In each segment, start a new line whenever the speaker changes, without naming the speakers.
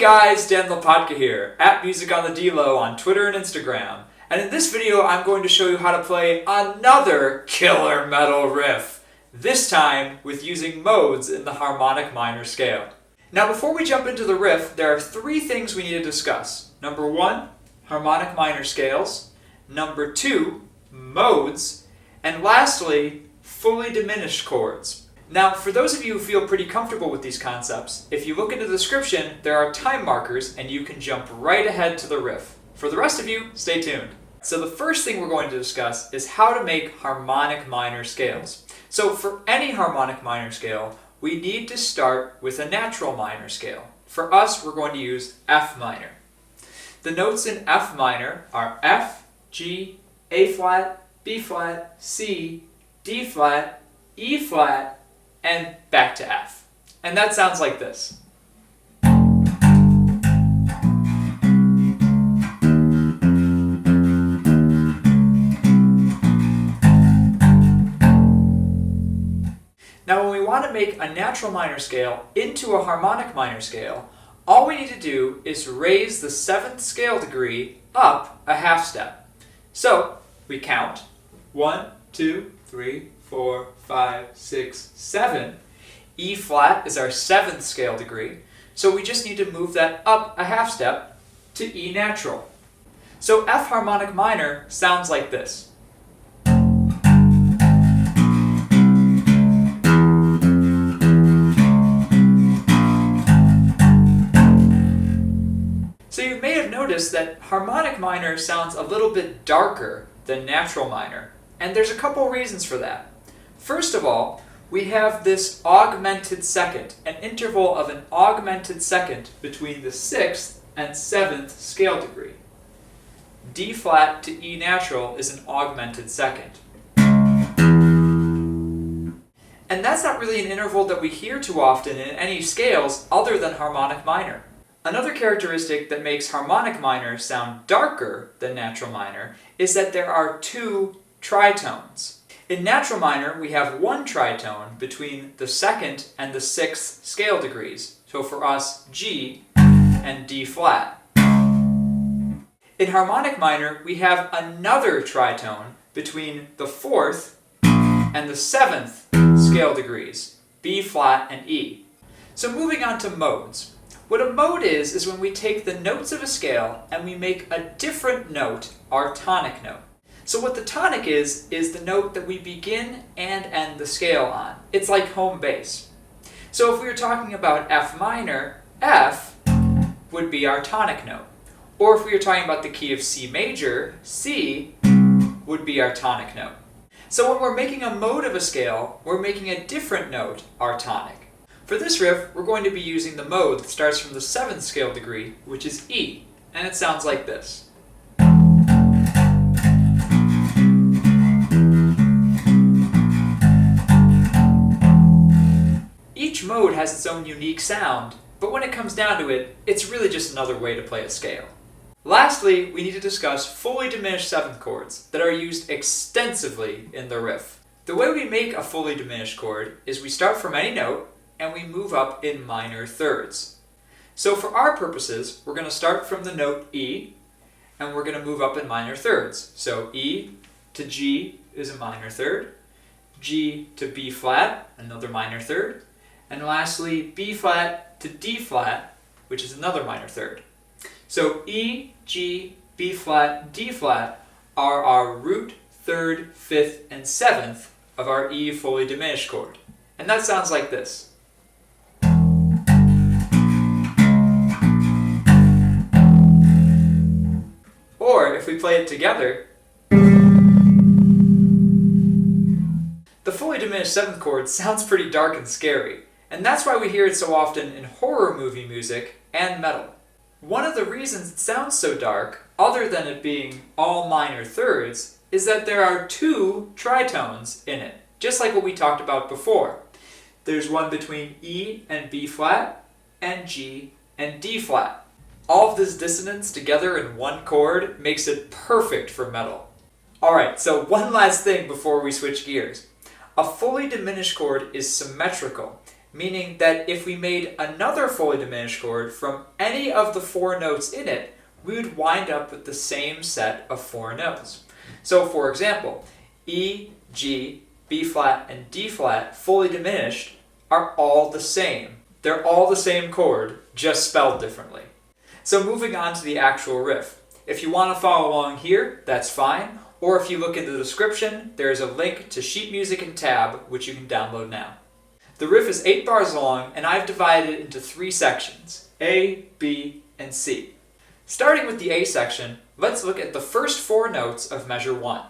guys, Dan Lopatka here, at Music on the D-Lo on Twitter and Instagram. And in this video, I'm going to show you how to play another killer metal riff. This time with using modes in the harmonic minor scale. Now before we jump into the riff, there are three things we need to discuss. Number one, harmonic minor scales. Number two, modes. And lastly, fully diminished chords. Now, for those of you who feel pretty comfortable with these concepts, if you look into the description, there are time markers and you can jump right ahead to the riff. For the rest of you, stay tuned. So the first thing we're going to discuss is how to make harmonic minor scales. So for any harmonic minor scale, we need to start with a natural minor scale. For us, we're going to use F minor. The notes in F minor are F, G, A flat, B flat, C, D flat, E flat, and back to F. And that sounds like this. Now when we want to make a natural minor scale into a harmonic minor scale, all we need to do is raise the 7th scale degree up a half step. So we count 1, 2, 3, 4, 5, 6, 7. E flat is our 7th scale degree, so we just need to move that up a half step to E natural. So F harmonic minor sounds like this. So you may have noticed that harmonic minor sounds a little bit darker than natural minor, and there's a couple reasons for that. First of all, we have this augmented second, an interval of an augmented second between the 6th and 7th scale degree. D flat to E natural is an augmented second. And that's not really an interval that we hear too often in any scales other than harmonic minor. Another characteristic that makes harmonic minor sound darker than natural minor is that there are 2 tritones. In natural minor, we have 1 tritone between the 2nd and the 6th scale degrees. So for us, G and D flat. In harmonic minor, we have another tritone between the 4th and the 7th scale degrees, B flat and E. So moving on to modes. What a mode is when we take the notes of a scale and we make a different note our tonic note. So what the tonic is the note that we begin and end the scale on. It's like home base. So if we were talking about F minor, F would be our tonic note. Or if we were talking about the key of C major, C would be our tonic note. So when we're making a mode of a scale, we're making a different note our tonic. For this riff, we're going to be using the mode that starts from the 7th scale degree, which is E, and it sounds like this. Each mode has its own unique sound, but when it comes down to it, it's really just another way to play a scale. Lastly, we need to discuss fully diminished 7th chords that are used extensively in the riff. The way we make a fully diminished chord is we start from any note and we move up in minor thirds. So for our purposes, we're going to start from the note E and we're going to move up in minor thirds. So E to G is a minor third, G to B flat, another minor third, and lastly, B flat to D flat, which is another minor third. So E, G, B flat, D flat are our root, 3rd, 5th, and 7th of our E fully diminished chord. And that sounds like this. Or if we play it together, the fully diminished 7th chord sounds pretty dark and scary. And that's why we hear it so often in horror movie music and metal. One of the reasons it sounds so dark, other than it being all minor thirds, is that there are 2 tritones in it, just like what we talked about before. There's one between E and B flat, and G and D flat. All of this dissonance together in one chord makes it perfect for metal. Alright, so one last thing before we switch gears. A fully diminished chord is symmetrical, meaning that if we made another fully diminished chord from any of the 4 notes in it, we would wind up with the same set of 4 notes. So for example, E, G, B flat, and D flat, fully diminished, are all the same. They're all the same chord, just spelled differently. So moving on to the actual riff. If you want to follow along here, that's fine, or if you look in the description, there's a link to sheet music and tab, which you can download now. The riff is 8 bars long, and I've divided it into 3 sections, A, B, and C. Starting with the A section, let's look at the first 4 notes of measure 1.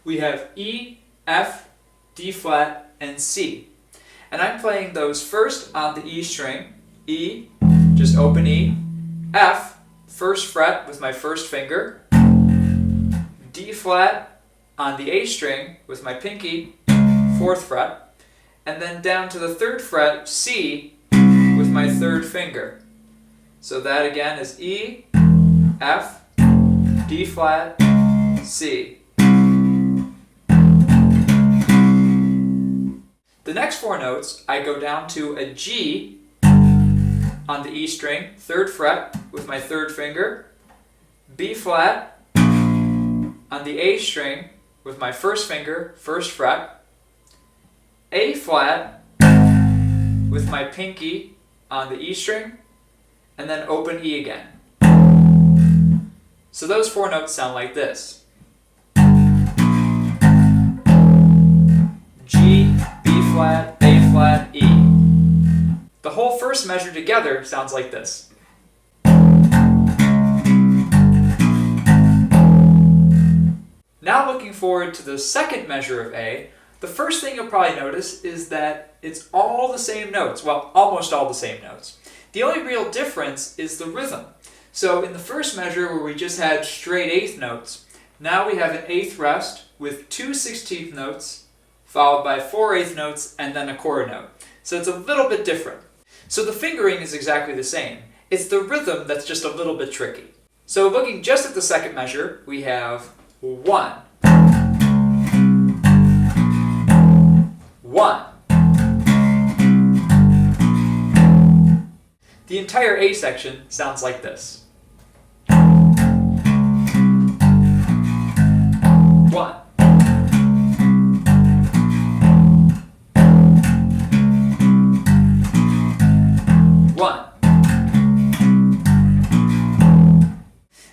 We have E, F, D flat, and C. And I'm playing those first on the E string, E, just open E, F, first fret with my first finger, D flat on the A string with my pinky, 4th fret, and then down to the 3rd fret, C, with my 3rd finger. So that again is E, F, D flat, C. The next 4 notes, I go down to a G on the E string, 3rd fret with my 3rd finger, B flat on the A string with my 1st finger, 1st fret, A flat with my pinky on the E string, and then open E again. So those 4 notes sound like this. G, B flat, A flat, E. The whole first measure together sounds like this. Now looking forward to the second measure of A, the first thing you'll probably notice is that it's all the same notes, well, almost all the same notes. The only real difference is the rhythm. So in the first measure where we just had straight 8th notes, now we have an 8th rest with 2 16th notes, followed by 4 8th notes, and then a quarter note. So it's a little bit different. So the fingering is exactly the same. It's the rhythm that's just a little bit tricky. So looking just at the second measure, we have 1, 1. The entire A section sounds like this. 1. 1.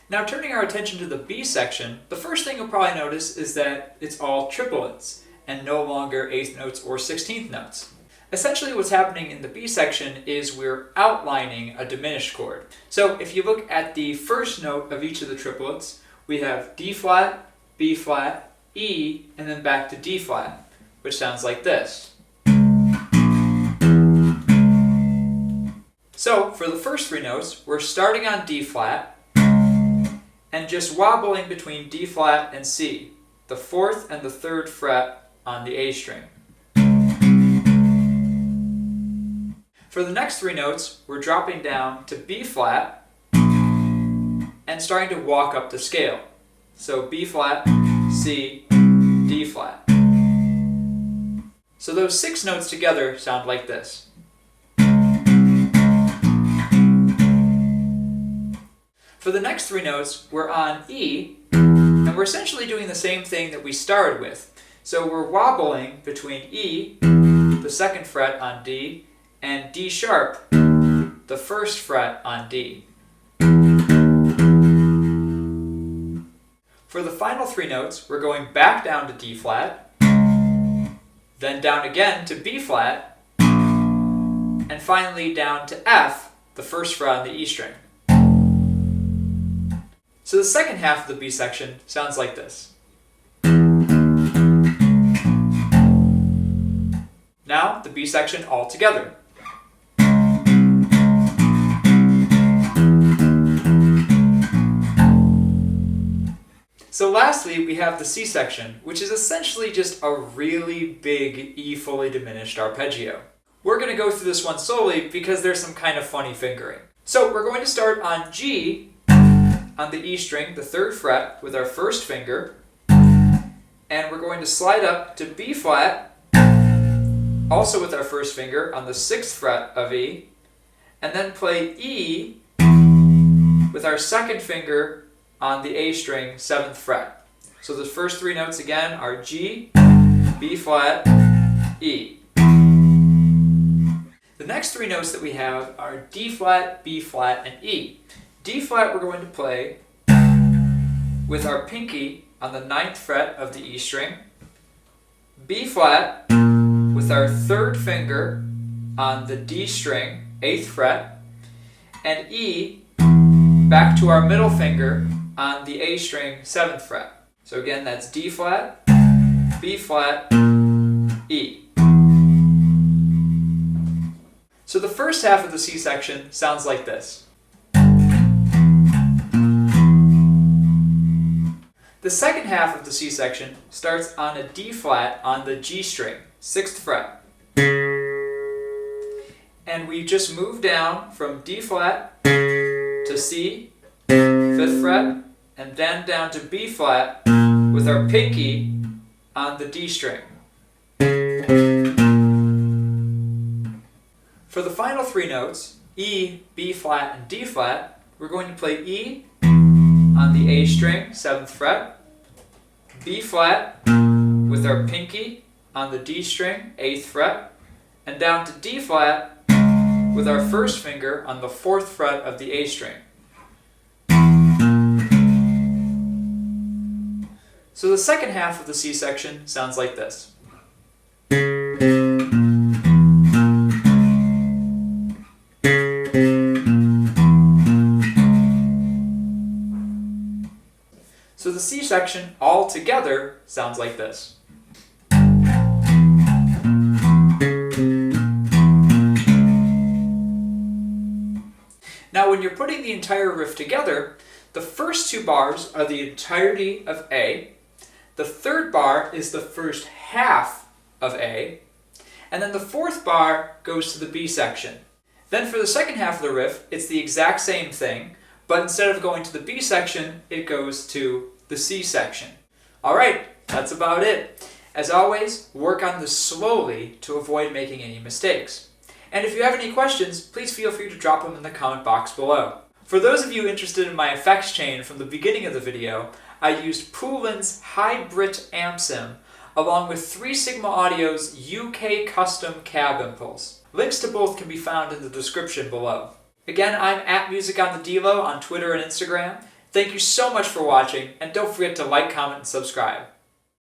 Now turning our attention to the B section, the first thing you'll probably notice is that it's all triplets and no longer 8th notes or 16th notes. Essentially what's happening in the B section is we're outlining a diminished chord. So if you look at the first note of each of the triplets, we have D flat, B flat, E, and then back to D flat, which sounds like this. So for the first 3 notes, we're starting on D flat and just wobbling between D flat and C, the 4th and the 3rd fret on the A string. For the next 3 notes, we're dropping down to B flat and starting to walk up the scale. So B flat, C, D flat. So those 6 notes together sound like this. For the next 3 notes, we're on E, and we're essentially doing the same thing that we started with. So we're wobbling between E, the 2nd fret on D, and D sharp, the 1st fret on D. For the final 3 notes, we're going back down to D flat, then down again to B flat, and finally down to F, the 1st fret on the E string. So the second half of the B section sounds like this. Now the B section all together. So lastly, we have the C section, which is essentially just a really big E fully diminished arpeggio. We're going to go through this one slowly because there's some kind of funny fingering. So we're going to start on G on the E string, the 3rd fret, with our 1st finger, and we're going to slide up to B flat also with our first finger on the 6th fret of E, and then play E with our second finger on the A string, 7th fret. So the first three notes again are G, B flat, E. The next three notes that we have are D flat, B flat, and E. D flat we're going to play with our pinky on the 9th fret of the E string, B flat with our third finger on the D string, 8th fret, and E back to our middle finger on the A string, 7th fret. So again, that's D flat, B flat, E. So the first half of the C section sounds like this. The second half of the C section starts on a D flat on the G string, 6th fret. And we just move down from D flat to C, 5th fret, and then down to B flat with our pinky on the D string. For the final three notes, E, B flat, and D flat, we're going to play E on the A string, 7th fret, B flat with our pinky on the D string, 8th fret, and down to D flat with our first finger on the 4th fret of the A string. So the second half of the C section sounds like this. So the C section all together sounds like this. Now when you're putting the entire riff together, the first two bars are the entirety of A, the third bar is the first half of A, and then the fourth bar goes to the B section. Then for the second half of the riff, it's the exact same thing, but instead of going to the B section, it goes to the C section. Alright, that's about it. As always, work on this slowly to avoid making any mistakes. And if you have any questions, please feel free to drop them in the comment box below. For those of you interested in my effects chain from the beginning of the video, I used Poulen's High Brit Amp Sim along with 3 Sigma Audio's UK Custom Cab Impulse. Links to both can be found in the description below. Again, I'm @MusicOnTheDelo on Twitter and Instagram. Thank you so much for watching, and don't forget to like, comment, and subscribe.